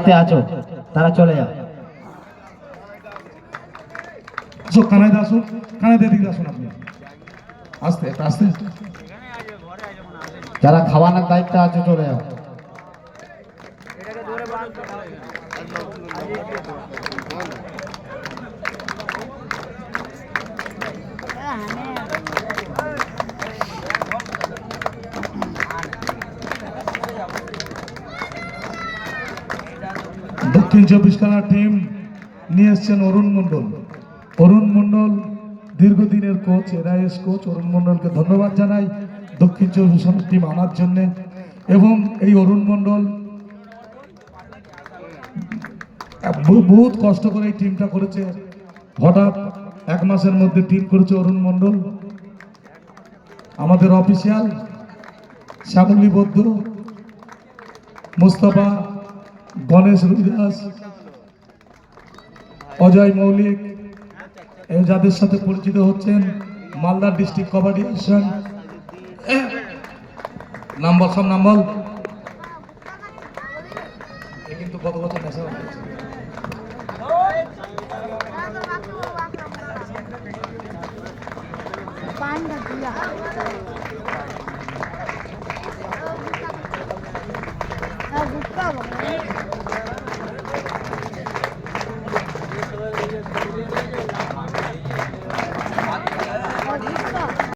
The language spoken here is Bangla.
দায়িত্বে আছো তারা চলে যাও। কানাইদা আসুন, কানাইদা দিকে আসুন আপনি, আস্তে আস্তে। যারা খাওয়ানোর দায়িত্বে আছো চলে যাও। দক্ষিণ চব্বিশ পরগনা টিম নিয়ে এসছেন অরুণ মণ্ডল। অরুণ মণ্ডল দীর্ঘদিনের কোচ, এনআইএস কোচ। অরুণ মণ্ডলকে ধন্যবাদ জানাই দক্ষিণ চব্বিশ পরগনা টিম আনার জন্য। এবং এই অরুণ মণ্ডল বহুত কষ্ট করে এই টিমটা করেছে, হঠাৎ 1 মাসের মধ্যে টিম করেছে অরুণ মণ্ডল। আমাদের অফিসিয়াল শ্যামলী বৌদ্ধ, মুস্তফা, গণেশ রুইদাস, অজয় মৌলিক, যাদের সাথে পরিচিত হচ্ছেন Malda district kabaddi association. Number সব নাম্বার কিন্তু কত বছর নেশা Gusto mo.